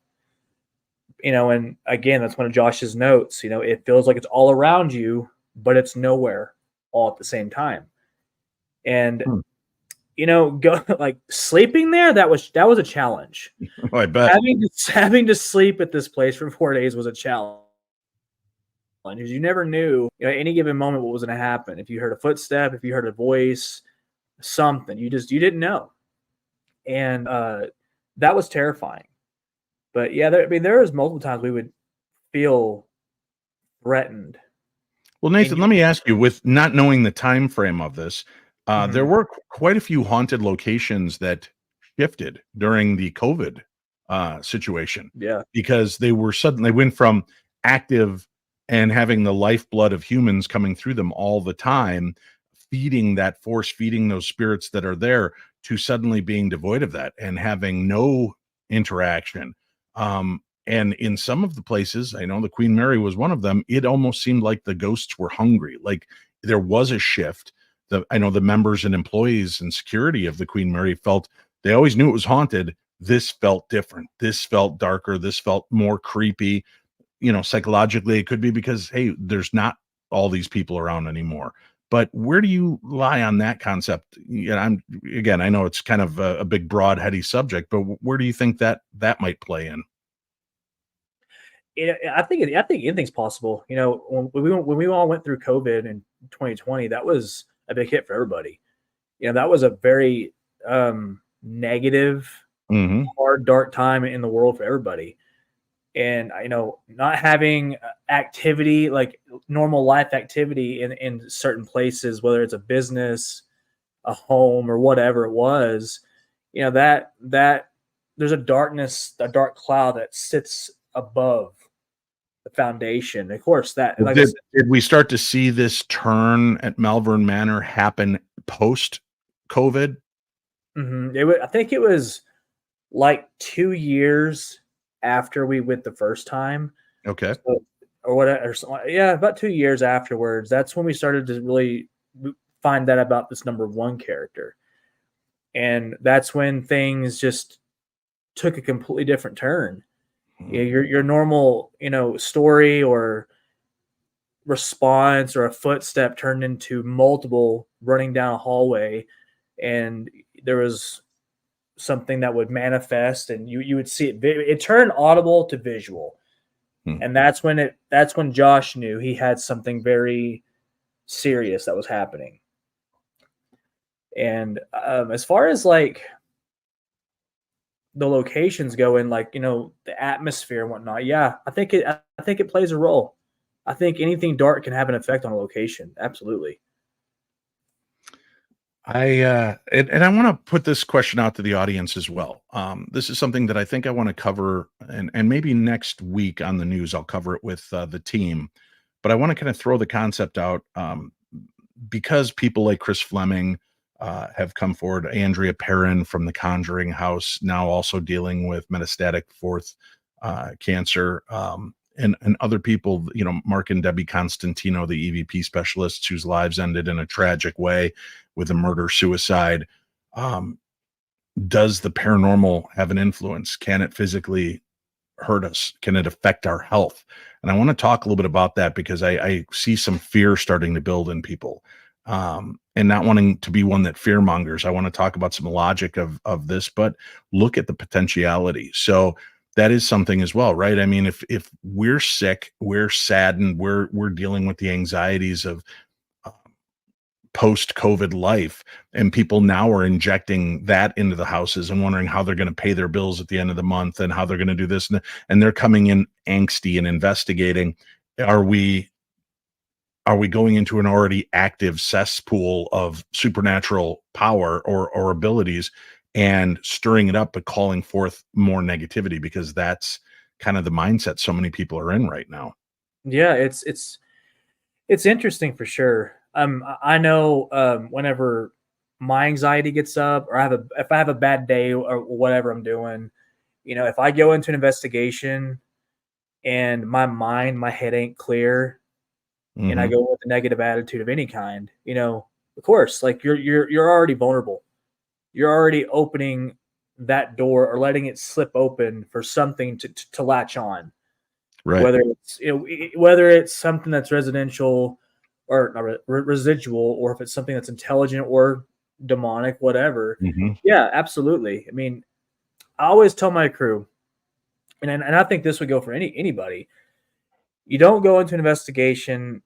And again, that's one of Josh's notes. It feels like it's all around you, but it's nowhere all at the same time. And go like sleeping there. That was a challenge. Oh, I bet having to sleep at this place for 4 days was a challenge. Because you never knew, at any given moment, what was going to happen. If you heard a footstep, if you heard a voice, something, you didn't know. And that was terrifying. But yeah, there was multiple times we would feel threatened. Well, Nathan, let me ask you, with not knowing the time frame of this, there were quite a few haunted locations that shifted during the COVID situation. Yeah. Because they went from active and having the lifeblood of humans coming through them all the time, feeding that force, feeding those spirits that are there, to suddenly being devoid of that and having no interaction. And in some of the places, I know the Queen Mary was one of them, it almost seemed like the ghosts were hungry. Like there was a shift. I know the members and employees and security of the Queen Mary felt, they always knew it was haunted. This felt different. This felt darker. This felt more creepy. Psychologically, it could be because, hey, there's not all these people around anymore. But where do you lie on that concept? I know it's kind of a big, broad, heady subject, but where do you think that might play in? I think anything's possible. When we all went through COVID in 2020, that was a big hit for everybody. That was a very negative, Hmm. hard, dark time in the world for everybody. And not having activity, like normal life activity in certain places, whether it's a business, a home, or whatever it was, that there's a dark cloud that sits above the foundation. Of course, that, like I said, Did we start to see this turn at Malvern Manor happen post COVID? I think it was like 2 years after we went the first time. Okay. So, or whatever. Yeah, about 2 years afterwards. That's when we started to really find that about this number one character. And that's when things just took a completely different turn. Your normal, story or response or a footstep turned into multiple running down a hallway, and there was something that would manifest, and you would see it. It turned audible to visual, and that's when Josh knew he had something very serious that was happening. And as far as like the locations go, and like the atmosphere and whatnot, yeah, I think it plays a role. I think anything dark can have an effect on a location. Absolutely. And I want to put this question out to the audience as well. This is something that I think I want to cover, and maybe next week on the news I'll cover it with the team. But I want to kind of throw the concept out because people like Chris Fleming have come forward. Andrea Perrin from the Conjuring House, now also dealing with metastatic fourth cancer, and other people, Mark and Debbie Constantino, the EVP specialists whose lives ended in a tragic way with a murder-suicide. Does the paranormal have an influence? Can it physically hurt us? Can it affect our health? And I want to talk a little bit about that because I see some fear starting to build in people. And not wanting to be one that fear mongers. I want to talk about some logic of this, but look at the potentiality. So that is something as well, right? I mean, if we're sick, we're saddened, we're dealing with the anxieties of post-COVID life, and people now are injecting that into the houses and wondering how they're going to pay their bills at the end of the month and how they're going to do this, and they're coming in angsty and investigating. Are we going into an already active cesspool of supernatural power or abilities and stirring it up, but calling forth more negativity? Because that's kind of the mindset so many people are in right now. Yeah, it's interesting for sure. I know whenever my anxiety gets up, or if I have a bad day or whatever I'm doing, if I go into an investigation and my head ain't clear, and I go with a negative attitude of any kind, of course, like you're already vulnerable. You're already opening that door or letting it slip open for something to latch on. Right. Whether it's something that's residential or not residual, or if it's something that's intelligent or demonic, whatever. Yeah, absolutely. I mean, I always tell my crew, and I think this would go for anybody. You don't go into an investigation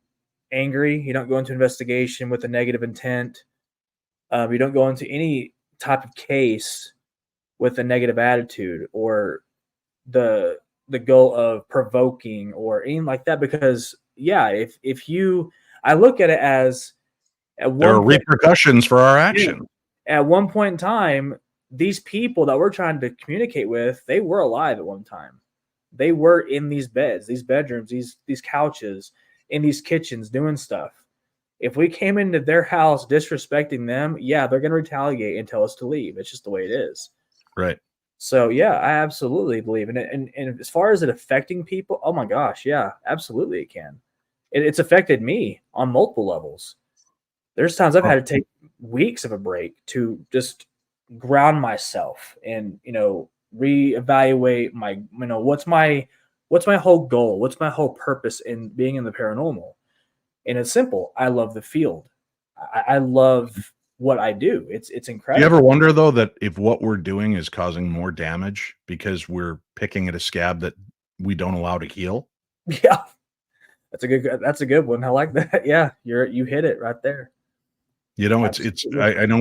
angry. You don't go into investigation with a negative intent. You don't go into any type of case with a negative attitude or the goal of provoking or anything like that. Because if you, I look at it as there are repercussions for our action. At one point in time, these people that we're trying to communicate with, they were alive at one time. They were in these beds, these bedrooms, these couches, in these kitchens doing stuff. If we came into their house disrespecting them, they're going to retaliate and tell us to leave. It's just the way it is. Right. So, I absolutely believe in it. And as far as it affecting people, oh my gosh, absolutely it can. It's affected me on multiple levels. There's times I've had to take weeks of a break to just ground myself and, reevaluate my, what's my whole goal? What's my whole purpose in being in the paranormal? And it's simple. I love the field. I love what I do. It's Do you incredible. ever wonder though that if what we're doing is causing more damage because we're picking at a scab that we don't allow to heal? Yeah, that's a good one. I like that. Yeah, you hit it right there. You know, it's Absolutely. I know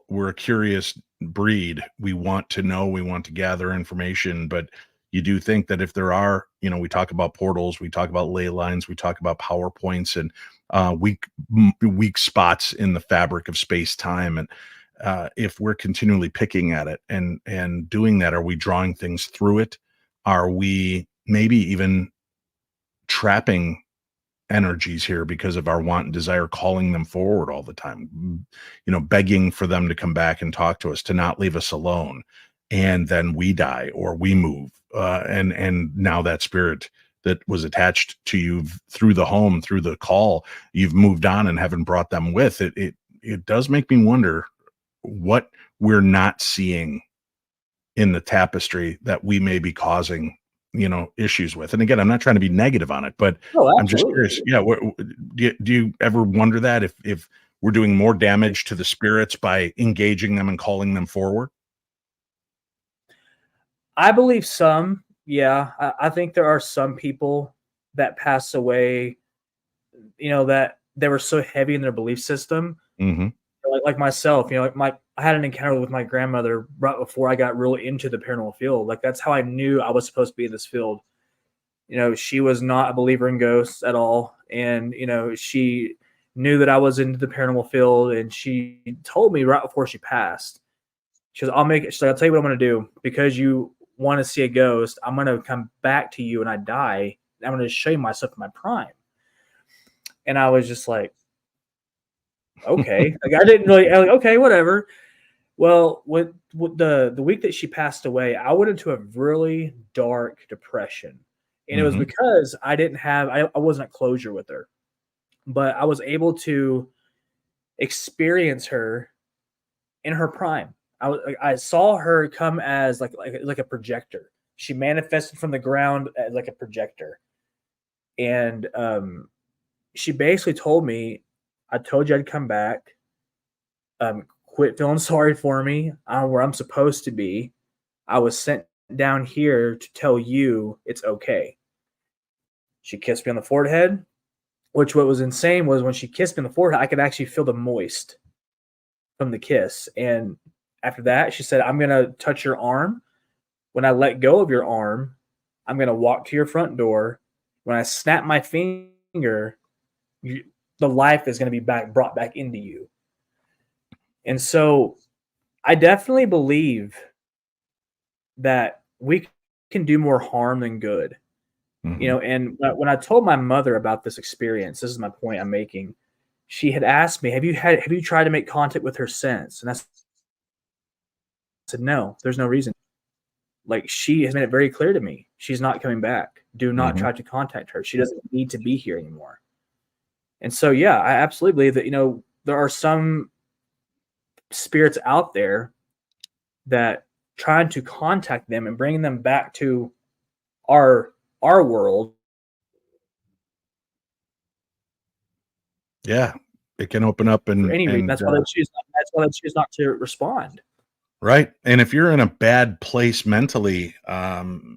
we're a curious breed. We want to know, we want to gather information, but you do think that if there are, you know, we talk about portals, we talk about ley lines, we talk about power points and weak spots in the fabric of space time, and if we're continually picking at it and doing that, are we drawing things through it? Are we maybe even trapping energies here because of our want and desire, calling them forward all the time, you know, begging for them to come back and talk to us, to not leave us alone, and then we die or we move, and now that spirit that was attached to you through the home, through the call, you've moved on and haven't brought them with it. It does make me wonder what we're not seeing in the tapestry that we may be causing, you know, issues with. And again, I'm not trying to be negative on it, but Oh, I'm just absolutely. curious. Yeah, do you ever wonder that if we're doing more damage to the spirits by engaging them and calling them forward? I believe some. Yeah, I think there are some people that pass away, you know, that they were so heavy in their belief system. Hmm. Like myself, you know, I had an encounter with my grandmother right before I got really into the paranormal field. Like that's how I knew I was supposed to be in this field. You know, she was not a believer in ghosts at all, and you know, she knew that I was into the paranormal field, and she told me right before she passed, she goes, "I'll make it." She's like, "I'll tell you what I'm going to do because you want to see a ghost. I'm going to come back to you, and I die. I'm going to show you myself in my prime." And I was just like, "Okay." Like I didn't really. Like, okay, whatever. Well, with the week that she passed away, I went into a really dark depression. And it was Hmm. because I wasn't at closure with her, but I was able to experience her in her prime. I saw her come as like a projector. She manifested from the ground as like a projector. And she basically told me, "I told you I'd come back. Quit feeling sorry for me. I'm where I'm supposed to be. I was sent down here to tell you it's okay." She kissed me on the forehead, which what was insane was when she kissed me on the forehead, I could actually feel the moist from the kiss. And after that, she said, "I'm going to touch your arm. When I let go of your arm, I'm going to walk to your front door. When I snap my finger, the life is going to be brought back into you." And so I definitely believe that we can do more harm than good. You Hmm. know, and when I told my mother about this experience, this is my point I'm making. She had asked me, have you tried to make contact with her since?" And I said, "No, there's no reason." Like she has made it very clear to me, she's not coming back. Do not Hmm. try to contact her. She doesn't need to be here anymore. And so, yeah, I absolutely believe that, you know, there are some spirits out there that trying to contact them and bringing them back to our world. Yeah, it can open up For any reason. and That's why they choose not to respond. right. And if you're in a bad place mentally,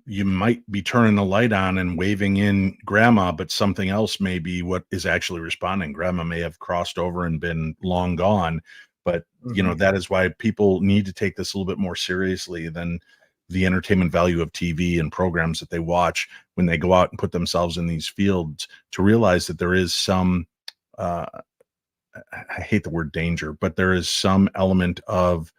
you might be turning the light on and waving in grandma, but something else may be what is actually responding. Grandma may have crossed over and been long gone, but you know, Mhm. that is why people need to take this a little bit more seriously than the entertainment value of TV and programs that they watch when they go out and put themselves in these fields, to realize that there is some, uh, I hate the word danger, but there is some element of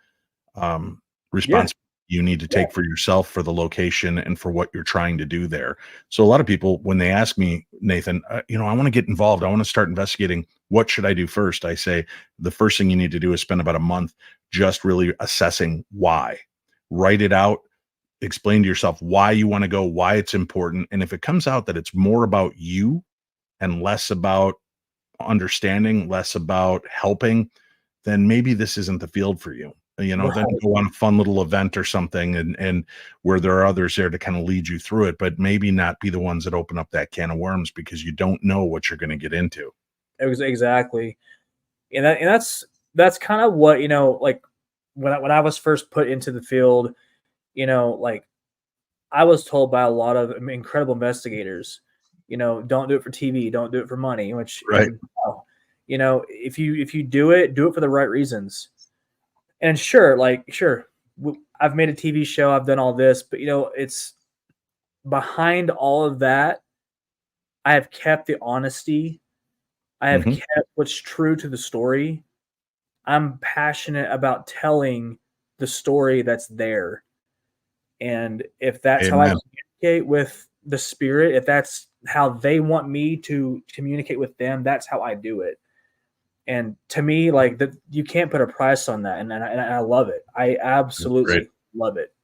Yeah, responsibility you need to yeah. take for yourself, for the location, and for what you're trying to do there. So a lot of people, when they ask me, Nathan, you know, I want to get involved, I want to start investigating, what should I do first? I say the first thing you need to do is spend about a month just really assessing why. Write it out, explain to yourself why you want to go, why it's important. And if it comes out that it's more about you and less about understanding, less about helping, then maybe this isn't the field for you. You know, then Right. go on a fun little event or something, and where there are others there to kind of lead you through it, but maybe not be the ones that open up that can of worms, because you don't know what you're going to get into. Exactly. And that's kind of what, like when I was first put into the field, like I was told by a lot of incredible investigators, don't do it for TV, don't do it for money, which, Right. if you do it for the right reasons. And sure, I've made a TV show, I've done all this, but it's behind all of that. I have kept the honesty. I have kept what's true to the story. I'm passionate about telling the story that's there. And if that's how I communicate with the spirit, if that's how they want me to communicate with them, that's how I do it. And to me, like you can't put a price on that. And I love it. I absolutely love it.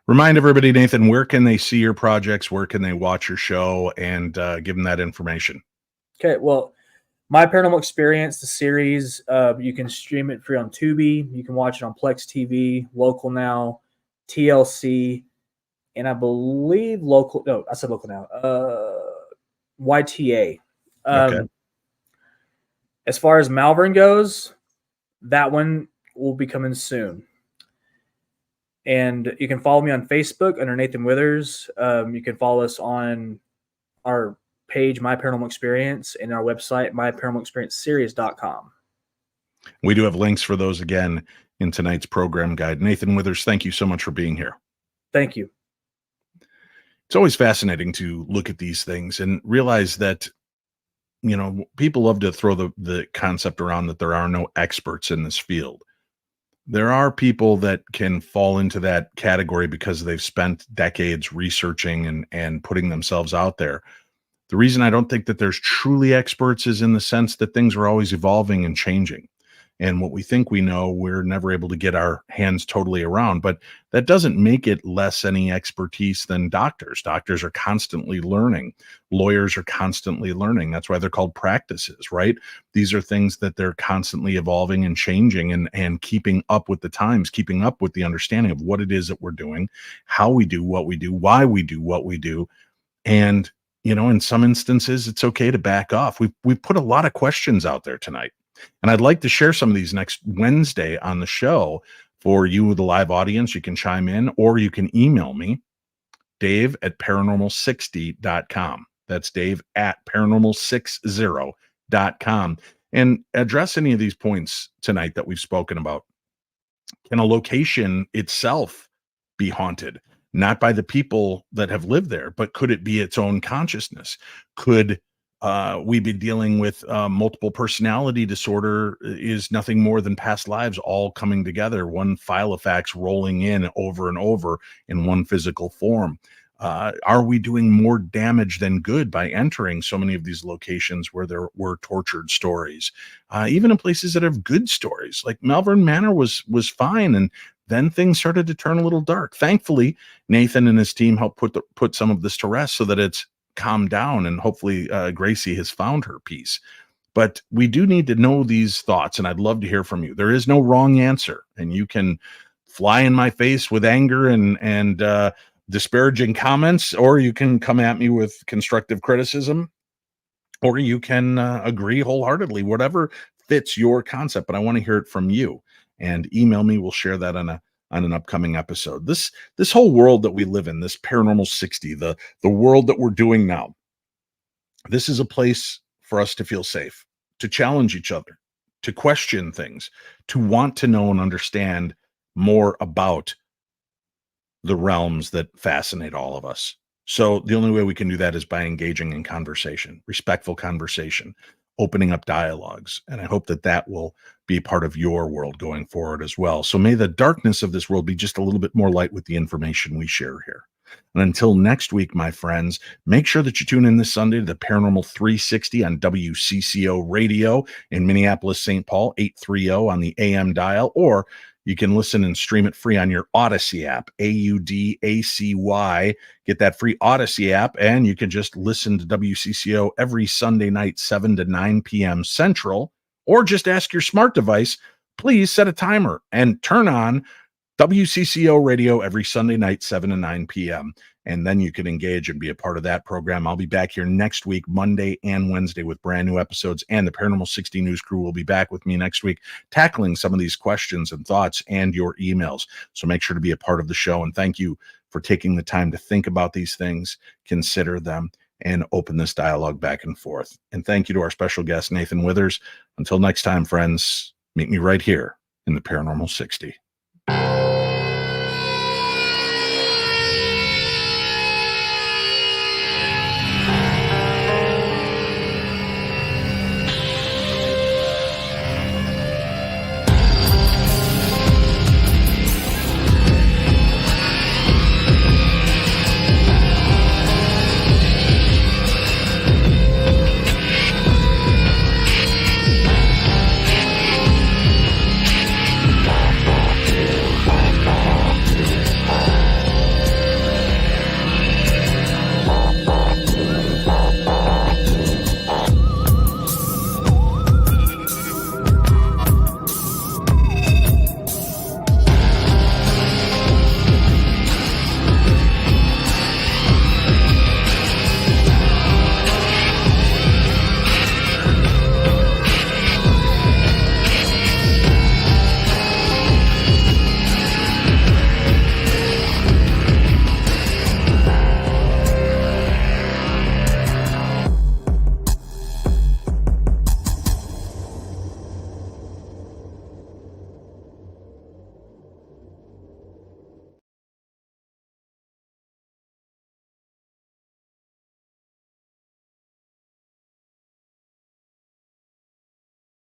Remind everybody, Nathan, where can they see your projects? Where can they watch your show, and give them that information? Okay. Well, My Paranormal Experience, the series, you can stream it free on Tubi. You can watch it on Plex TV, Local Now, TLC, and I believe local. No, I said Local Now. YTA. Okay. As far as Malvern goes, that one will be coming soon. And you can follow me on Facebook under Nathan Withers. You can follow us on our page, My Paranormal Experience, and our website, myparanormalexperienceseries.com. We do have links for those again in tonight's program guide. Nathan Withers, thank you so much for being here. Thank you. It's always fascinating to look at these things and realize that, people love to throw the concept around that there are no experts in this field. There are people that can fall into that category because they've spent decades researching and putting themselves out there. The reason I don't think that there's truly experts is in the sense that things are always evolving and changing. And what we think we know, we're never able to get our hands totally around. But that doesn't make it less any expertise than doctors. Doctors are constantly learning. Lawyers are constantly learning. That's why they're called practices, right? These are things that they're constantly evolving and changing and keeping up with the times, keeping up with the understanding of what it is that we're doing, how we do what we do, why we do what we do. And, in some instances, it's okay to back off. We've put a lot of questions out there tonight. And I'd like to share some of these next Wednesday on the show for you, the live audience. You can chime in, or you can email me, Dave@paranormal60.com. That's Dave@paranormal60.com. And address any of these points tonight that we've spoken about. Can a location itself be haunted? Not by the people that have lived there, but could it be its own consciousness? Could we be dealing with multiple personality disorder? Is nothing more than past lives all coming together, one file of facts rolling in over and over in one physical form? Are we doing more damage than good by entering so many of these locations where there were tortured stories? Even in places that have good stories, like Malvern Manor was fine, and then things started to turn a little dark. Thankfully, Nathan and his team helped put some of this to rest so that it's calmed down, and hopefully Gracie has found her peace. But we do need to know these thoughts, and I'd love to hear from you. There is no wrong answer, and you can fly in my face with anger and disparaging comments, or you can come at me with constructive criticism, or you can agree wholeheartedly, whatever fits your concept. But I want to hear it from you, and email me. We'll share that on an upcoming episode. This whole world that we live in, this Paranormal 60, the world that we're doing now, this is a place for us to feel safe, to challenge each other, to question things, to want to know and understand more about the realms that fascinate all of us. So the only way we can do that is by engaging in conversation, respectful conversation, opening up dialogues. And I hope that will be part of your world going forward as well. So may the darkness of this world be just a little bit more light with the information we share here. And until next week, my friends, make sure that you tune in this Sunday to the Paranormal 360 on WCCO Radio in Minneapolis, St. Paul, 830 on the AM dial, or you can listen and stream it free on your Odyssey app, AUDACY. Get that free Odyssey app, and you can just listen to WCCO every Sunday night, 7 to 9 p.m. Central, or just ask your smart device, please set a timer and turn on WCCO Radio every Sunday night, 7 to 9 p.m. and then you can engage and be a part of that program. I'll be back here next week, Monday and Wednesday, with brand new episodes, and the Paranormal 60 News crew will be back with me next week, tackling some of these questions and thoughts and your emails. So make sure to be a part of the show, and thank you for taking the time to think about these things, consider them, and open this dialogue back and forth. And thank you to our special guest, Nathan Withers. Until next time, friends, meet me right here in the Paranormal 60.